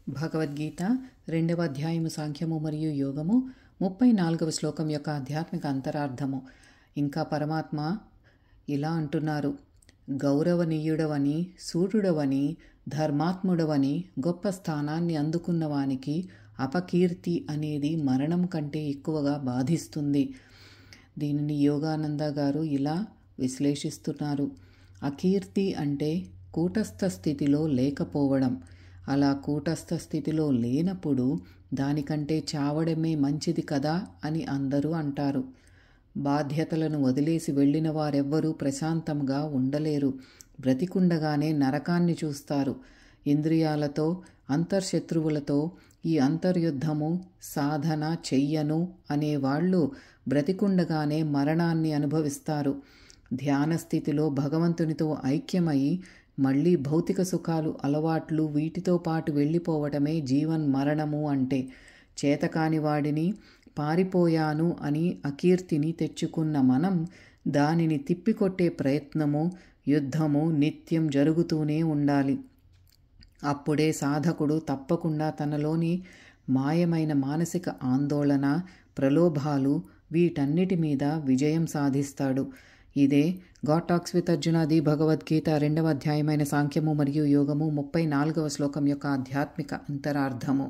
భగవద్గీత 2వ అధ్యాయము సాంఖ్యము మరియు యోగము 34వ శ్లోకం యొక్క ఆధ్యాత్మిక అంతరార్థము. ఇంకా పరమాత్మ ఇలా అంటున్నారు: గౌరవనీయుడవని, సూర్యుడవని, ధర్మాత్ముడవని గొప్ప స్థానాన్ని అందుకున్నవానికి అపకీర్తి అనేది మరణం కంటే ఎక్కువగా బాధిస్తుంది. దీనిని యోగానంద గారు ఇలా విశ్లేషిస్తున్నారు: అకీర్తి అంటే కూటస్థ స్థితిలో లేకపోవడం. అలా కూటస్థ స్థితిలో లేనప్పుడు దానికంటే చావడమే మంచిది కదా అని అందరూ అంటారు. బాధ్యతలను వదిలేసి వెళ్ళిన వారెవ్వరూ ప్రశాంతంగా ఉండలేరు. బ్రతికుండగానే నరకాన్ని చూస్తారు. ఇంద్రియాలతో, అంతర్శత్రువులతో ఈ అంతర్యుద్ధము సాధన చెయ్యను అనేవాళ్ళు బ్రతికుండగానే మరణాన్ని అనుభవిస్తారు. ధ్యాన స్థితిలో భగవంతునితో ఐక్యమై మళ్ళీ భౌతిక సుఖాలు, అలవాట్లు వీటితో పాటు వెళ్ళిపోవటమే జీవన్ మరణము అంటే. చేతకాని వాడిని, పారిపోయాను అని అకీర్తిని తెచ్చుకున్న మనం దానిని తిప్పికొట్టే ప్రయత్నము, యుద్ధము నిత్యం జరుగుతూనే ఉండాలి. అప్పుడే సాధకుడు తప్పకుండా తనలోని మాయమైన మానసిక ఆందోళన, ప్రలోభాలు వీటన్నిటి మీద విజయం సాధిస్తాడు. ఇదే God talks with Arjuna the Bhagavad Gita 2వ అధ్యాయమైన సాంఖ్యము మరియు యోగము 34వ శ్లోకం యొక్క ఆధ్యాత్మిక అంతరార్థము.